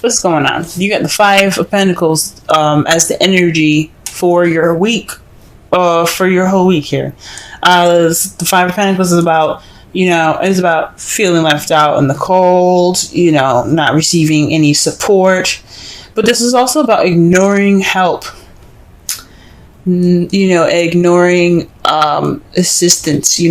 what's going on? You got the Five of Pentacles as the energy for your week, for your whole week here. The Five of Pentacles is about, is about feeling left out in the cold, not receiving any support. But this is also about ignoring help, ignoring assistance,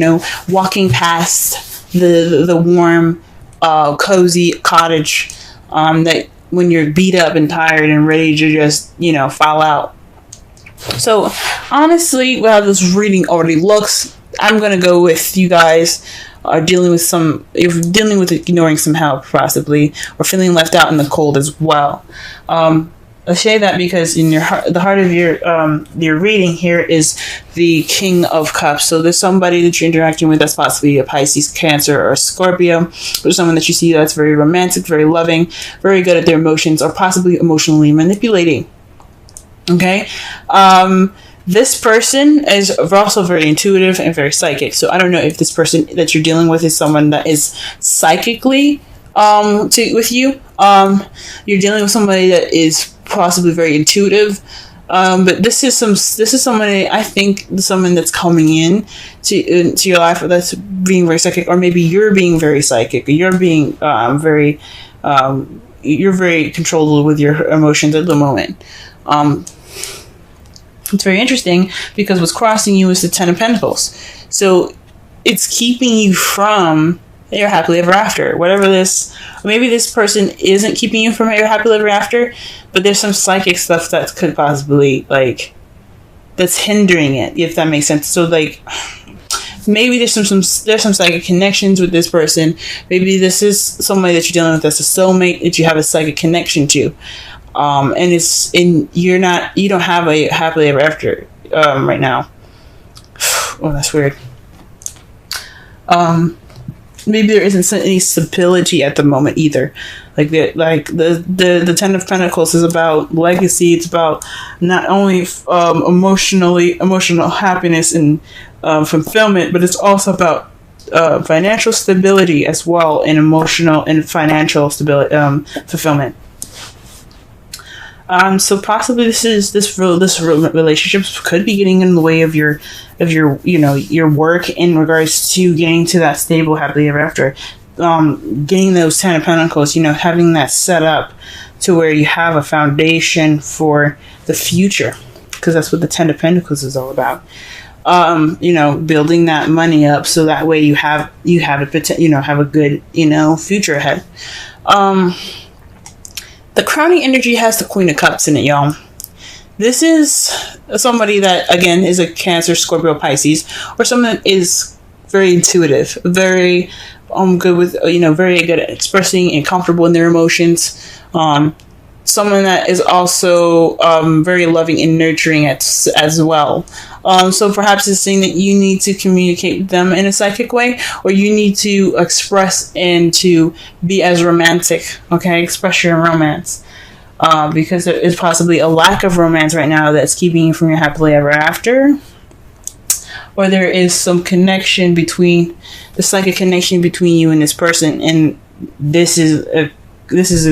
walking past the warm, cozy cottage that when you're beat up and tired and ready to just, fall out. So, honestly, how this reading already looks, I'm going to go with you guys are dealing with ignoring some help, possibly, or feeling left out in the cold as well. I say that because in the heart of your reading here is the King of Cups. So there's somebody that you're interacting with that's possibly a Pisces, Cancer, or a Scorpio. There's someone that you see that's very romantic, very loving, very good at their emotions, or possibly emotionally manipulating. Okay? This person is also very intuitive and very psychic. So I don't know if this person that you're dealing with is someone that is psychically with you. You're dealing with somebody that is possibly very intuitive. But this is somebody, I think, someone that's coming in to your life that's being very psychic, or maybe you're being very psychic, or you're being you're very controlled with your emotions at the moment. It's very interesting because what's crossing you is the Ten of Pentacles. So it's keeping you from your happily ever after. Whatever this, maybe this person isn't keeping you from your happily ever after, but there's some psychic stuff that could possibly, that's hindering it, if that makes sense. So, maybe there's some psychic connections with this person. Maybe this is somebody that you're dealing with that's a soulmate that you have a psychic connection to. And you don't have a happily ever after right now. Oh, that's weird. Maybe there isn't any stability at the moment either. The Ten of Pentacles is about legacy. It's about not only emotional happiness and fulfillment, but it's also about financial stability as well, and emotional and financial stability, fulfillment. So possibly this relationship could be getting in the way of your work in regards to getting to that stable happily ever after. Getting those Ten of Pentacles, having that set up to where you have a foundation for the future, because that's what the Ten of Pentacles is all about. Building that money up so that way you have a good, future ahead. The crowning energy has the Queen of Cups in it, y'all. This is somebody that, again, is a Cancer, Scorpio, Pisces, or someone that is very intuitive, very good with, very good at expressing and comfortable in their emotions. Someone that is also very loving and nurturing as well. So perhaps it's saying that you need to communicate with them in a psychic way, or you need to express and to be as romantic, okay? Express your romance. Because there is possibly a lack of romance right now that's keeping you from your happily ever after. Or there is some connection between, the psychic connection between you and this person, and this is a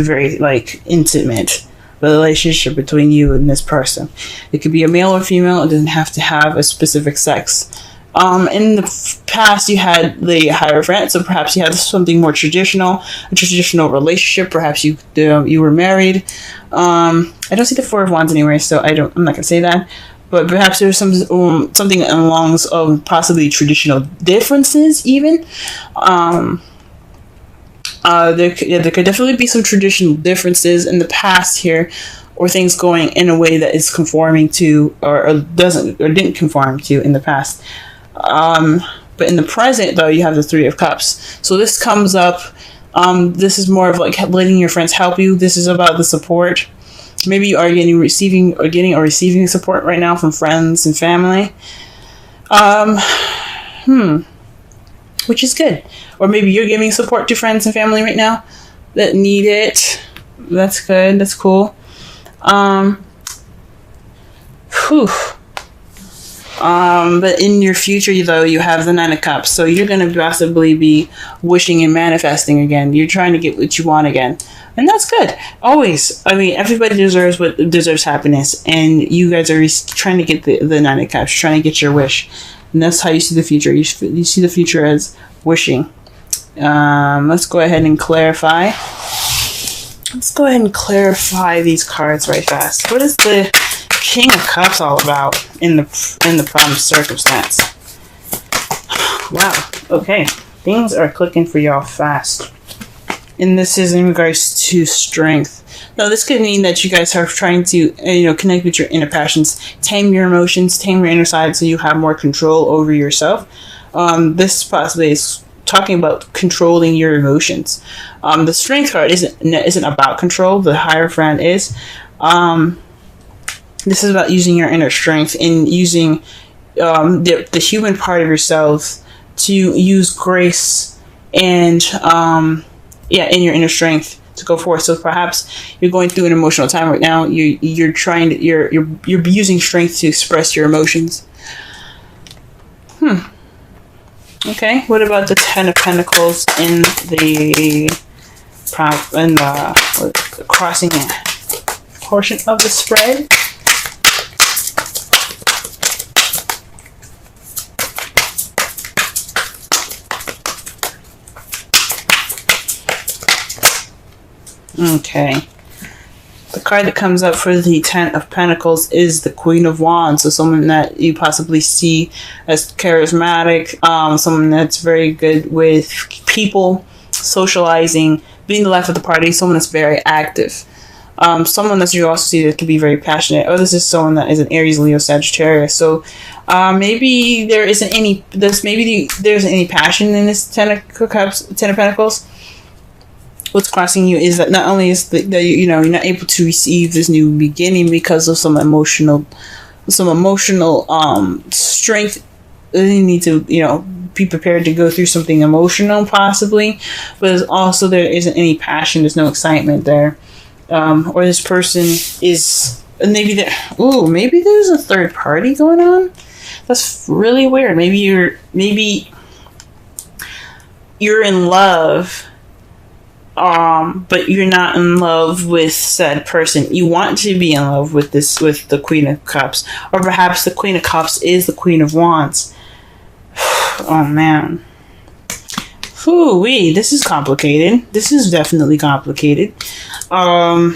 very, intimate relationship between you and this person. It could be a male or female. It doesn't have to have a specific sex. In the past, you had the Hierophant, so perhaps you had something more traditional, a traditional relationship. Perhaps you were married. I don't see the Four of Wands anywhere, so I'm not gonna say that. But perhaps there's something along possibly traditional differences, even. There could definitely be some traditional differences in the past here, or things going in a way that is conforming to, or didn't conform to in the past. But in the present, though, you have the Three of Cups. So this comes up. This is more of letting your friends help you. This is about the support. Maybe you are getting or receiving support right now from friends and family. Which is good. Or maybe you're giving support to friends and family right now that need it. That's good. That's cool. But in your future, though, you have the Nine of Cups. So you're going to possibly be wishing and manifesting again. You're trying to get what you want again. And that's good. Always. I mean, everybody deserves happiness. And you guys are trying to get the Nine of Cups. You're trying to get your wish. And that's how you see the future. You see the future as wishing. Let's go ahead and clarify. Let's go ahead and clarify these cards right fast. What is the King of Cups all about in the problem circumstance? Wow. Okay. Things are clicking for y'all fast. And this is in regards to strength. Now, this could mean that you guys are trying to, connect with your inner passions, tame your emotions, tame your inner side so you have more control over yourself. This possibly is talking about controlling your emotions. The strength card isn't about control. The Hierophant is. This is about using your inner strength and using the human part of yourself to use grace and in your inner strength to go forth. So perhaps you're going through an emotional time right now. You're using strength to express your emotions. Okay. What about the Ten of Pentacles in the crossing portion of the spread? Okay. The card that comes up for the Ten of Pentacles is the Queen of Wands. So someone that you possibly see as charismatic, someone that's very good with people, socializing, being the life of the party, someone that's very active. Someone that you also see that can be very passionate. Oh, this is someone that is an Aries, Leo, Sagittarius. So maybe there isn't any passion in this Ten of Pentacles. What's crossing you is that not only is that you're not able to receive this new beginning because of some emotional strength. You need to be prepared to go through something emotional possibly, but also there isn't any passion. There's no excitement there, or this person is maybe there's a third party going on. That's really weird. Maybe you're in love. But you're not in love with said person. You want to be in love with the Queen of Cups. Or perhaps the Queen of Cups is the Queen of Wands. Oh, man. Whoo-wee, this is complicated. This is definitely complicated. Wow.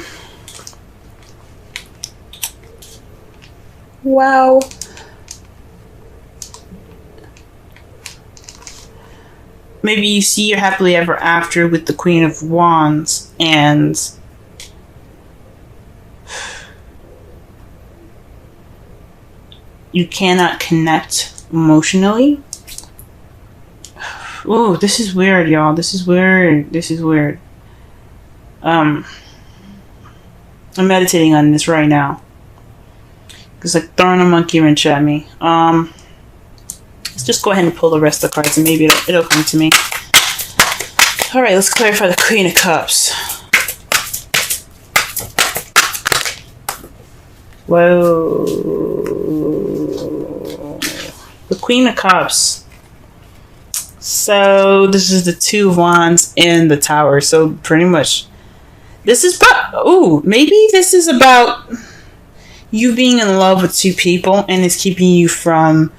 Maybe you see your happily ever after with the Queen of Wands and you cannot connect emotionally. Oh, this is weird, y'all. This is weird. I'm meditating on this right now. It's like throwing a monkey wrench at me. Let's just go ahead and pull the rest of the cards and maybe it'll come to me. Alright, let's clarify the Queen of Cups. Whoa. The Queen of Cups. So, this is the Two of Wands and the Tower. So, pretty much, this is maybe this is about you being in love with two people and it's keeping you from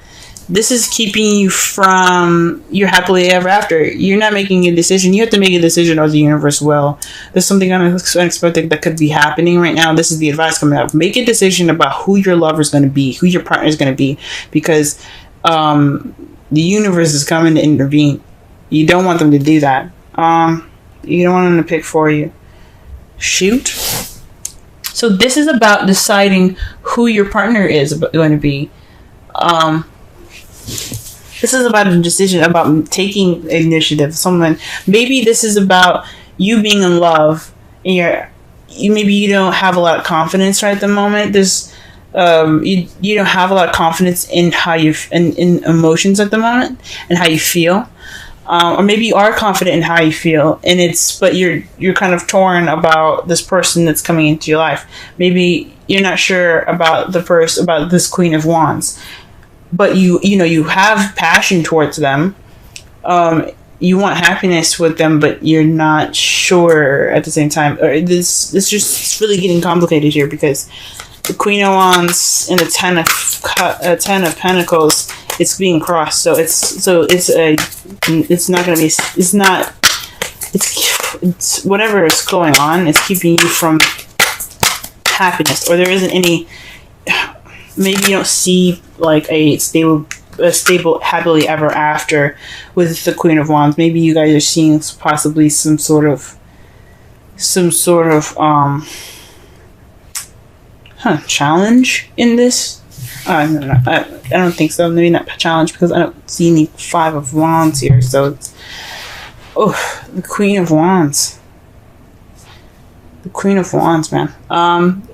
your happily ever after. You're not making a decision. You have to make a decision, or the universe will. There's something unexpected that could be happening right now. This is the advice coming out. Make a decision about who your lover is going to be, who your partner is going to be, because the universe is coming to intervene. You don't want them to do that. You don't want them to pick for you. Shoot. So this is about deciding who your partner is going to be. This is about a decision, about taking initiative. Maybe this is about you being in love, and maybe you don't have a lot of confidence right at the moment. There's you don't have a lot of confidence in how in emotions at the moment and how you feel, or maybe you are confident in how you feel, but you're kind of torn about this person that's coming into your life. Maybe you're not sure about about this Queen of Wands. but you have passion towards them. You want happiness with them, but you're not sure at the same time. Or this just it's really getting complicated here, because the Queen of Wands and the Ten of Pentacles, it's being crossed. So it's whatever is going on, it's keeping you from happiness, or there isn't any. Maybe you don't see like a stable happily ever after with the Queen of Wands. Maybe you guys are seeing possibly some sort of challenge in this. I don't think so. Maybe not challenge, because I don't see any Five of Wands here. So it's the Queen of Wands. The Queen of Wands, man.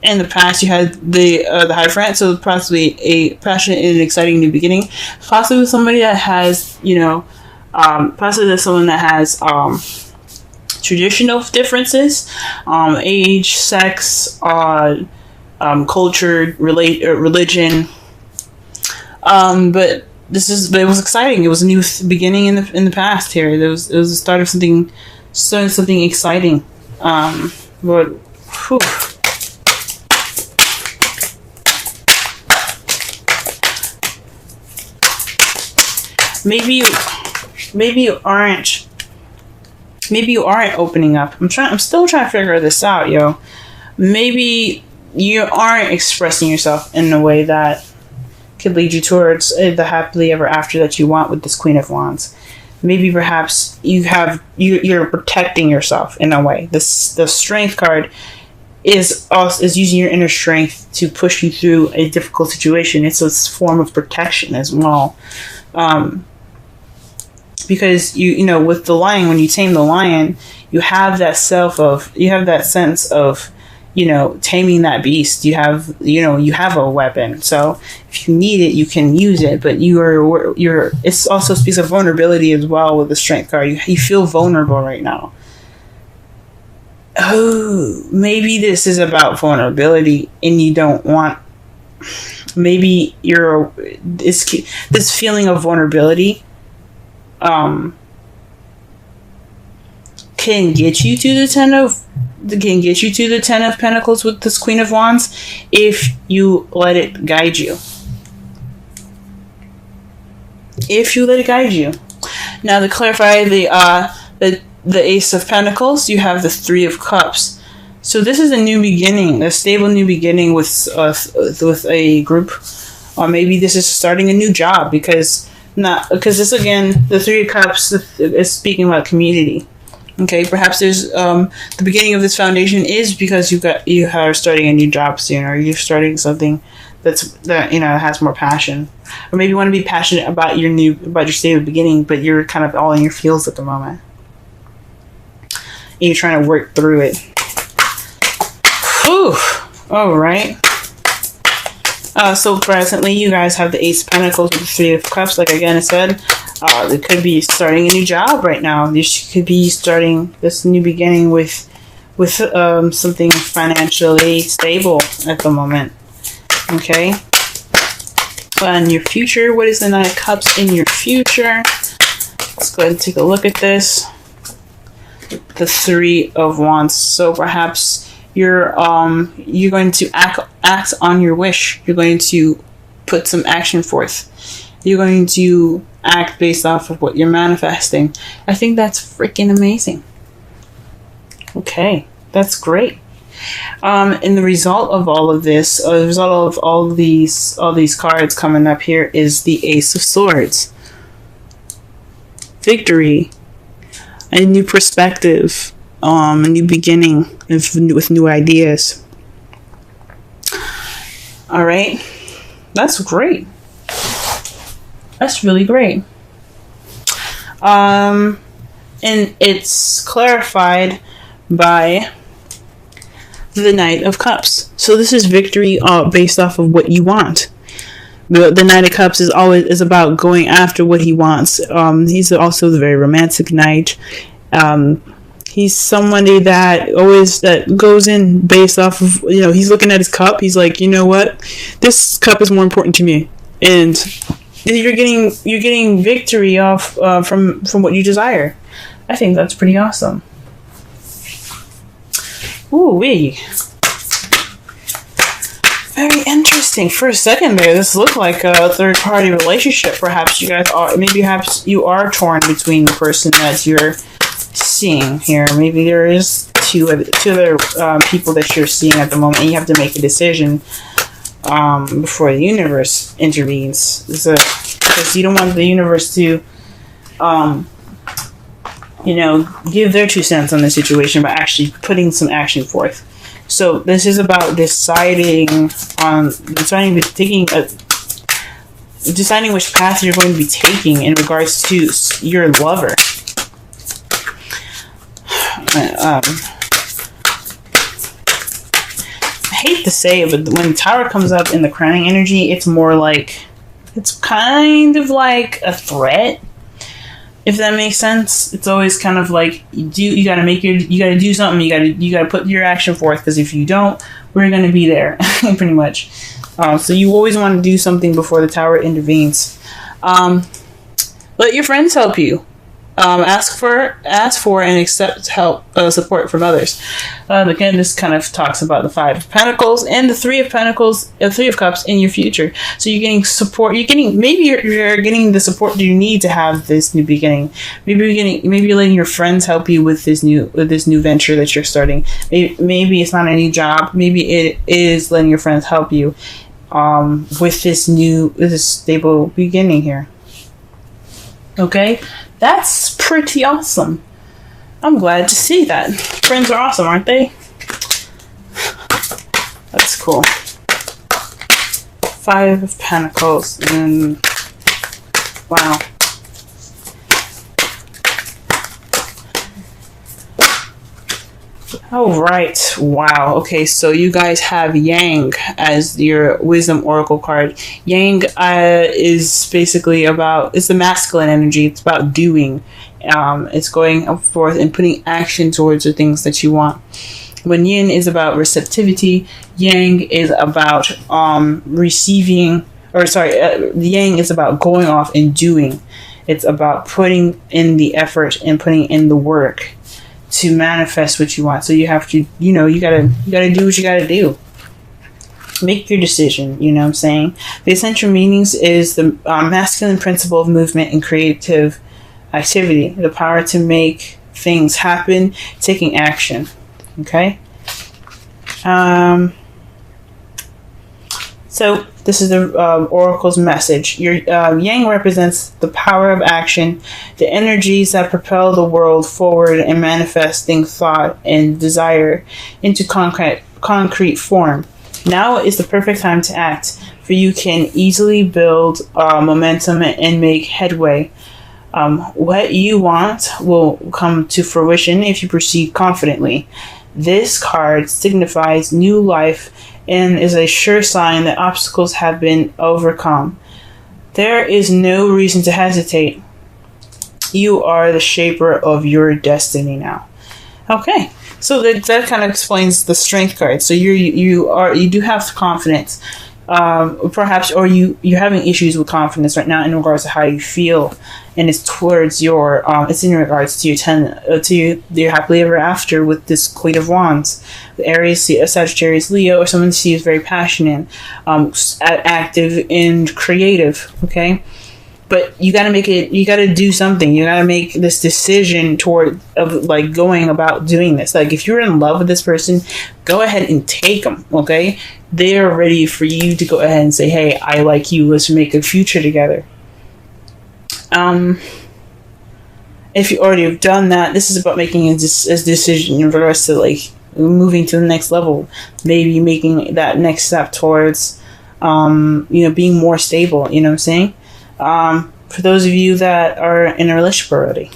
In the past, you had the Hierophant, so possibly a passionate and exciting new beginning. Possibly somebody that has, possibly there's someone that has traditional differences, age, sex, culture, religion. But it was exciting. It was a new beginning in the past here. It was the start of something exciting. But whew. Maybe you aren't opening up. I'm still trying to figure this out, yo. Maybe you aren't expressing yourself in a way that could lead you towards the happily ever after that you want with this Queen of Wands. Maybe perhaps you're protecting yourself in a way. The Strength card is using your inner strength to push you through a difficult situation. It's a form of protection as well. Because with the lion, when you tame the lion, you have that sense of taming that beast. You have a weapon. So if you need it, you can use it. But it also speaks of vulnerability as well with the Strength card. You feel vulnerable right now. Oh, maybe this is about vulnerability, and you don't want. Maybe this feeling of vulnerability. Can get you to the Ten of Pentacles with this Queen of Wands if you let it guide you. Now, to clarify the Ace of Pentacles, you have the Three of Cups. So this is a new beginning, a stable new beginning with a group, or maybe this is starting a new job, because this, again, the Three of Cups is speaking about community. Okay, perhaps there's the beginning of this foundation is because you are starting a new job soon, or you're starting something that has more passion, or maybe you want to be passionate about your stable beginning, but you're kind of all in your feels at the moment, and you're trying to work through it. Whew. All right. So presently, you guys have the Ace of Pentacles with the Three of Cups. Like again I said, it could be starting a new job right now. You could be starting this new beginning with something financially stable at the moment. Okay. And your future, what is the Nine of Cups in your future? Let's go ahead and take a look at this. The Three of Wands. So perhaps you're going to act on your wish. You're going to put some action forth. You're going to act based off of what you're manifesting. I think that's freaking amazing. Okay, that's great. And the result of all of this, the result of all these cards coming up here is the Ace of Swords. Victory, a new perspective, a new beginning with new ideas. All right, that's great. That's really great. And it's clarified by the Knight of Cups. So this is victory based off of what you want. The Knight of Cups is about going after what he wants. He's also the very romantic knight. He's somebody that goes in based off of, he's looking at his cup. He's like, you know what? This cup is more important to me. And you're getting victory off from what you desire. I think that's pretty awesome. Ooh wee. Very interesting. For a second there, this looked like a third-party relationship. Perhaps you guys are, perhaps you are torn between the person that you're seeing here. Maybe there is two other people that you're seeing at the moment, and you have to make a decision before the universe intervenes. Because you don't want the universe to, give their 2 cents on the situation by actually putting some action forth. So this is about deciding which path you're going to be taking in regards to your lover. I hate to say it, but when the Tower comes up in the crowning energy, it's more like, it's kind of like a threat. If that makes sense. It's always kind of like you gotta do something, you gotta put your action forth, because if you don't, we're gonna be there. Pretty much. So you always want to do something before the Tower intervenes. Let your friends help you. Ask for and accept help, support from others. Again, this kind of talks about the 5 of Pentacles and the 3 of Pentacles, 3 of Cups in your future. So you're getting support. You're getting the support you need to have this new beginning. Maybe you're letting your friends help you with this new venture that you're starting. Maybe it's not a new job. Maybe it is letting your friends help you with this stable beginning here. Okay. That's pretty awesome. I'm glad to see that. Friends are awesome, aren't they? That's cool. 5 of Pentacles. And wow. Oh, right. Wow. Okay, so you guys have Yang as your Wisdom Oracle card. Yang is basically it's the masculine energy. It's about doing. It's going up forth and putting action towards the things that you want. When Yin is about receptivity, Yang is about receiving, Yang is about going off and doing. It's about putting in the effort and putting in the work to manifest what you want. So you have to, you gotta do what you gotta do. Make your decision, you know what I'm saying? The essential meanings is the masculine principle of movement and creative activity. The power to make things happen, taking action. Okay? So this is the Oracle's message. Your Yang represents the power of action, the energies that propel the world forward and manifesting thought and desire into concrete form. Now is the perfect time to act, for you can easily build momentum and make headway. What you want will come to fruition if you proceed confidently. This card signifies new life and is a sure sign that obstacles have been overcome. There is no reason to hesitate. You are the shaper of your destiny now. Okay, so that kind of explains the Strength card. So you do have confidence, perhaps, or you're having issues with confidence right now in regards to how you feel, and it's towards your it's in regards to your happily ever after with this Queen of Wands, Aries, Sagittarius, Leo, or someone who is very passionate, active and creative. Okay, but you got to make it. You got to do something. You got to make this decision going about doing this. Like, if you're in love with this person, go ahead and take them. Okay, they are ready for you to go ahead and say, "Hey, I like you. Let's make a future together." If you already have done that, this is about making a decision in regards to moving to the next level, maybe making that next step towards being more stable. You know what I'm saying? For those of you that are in a relationship already,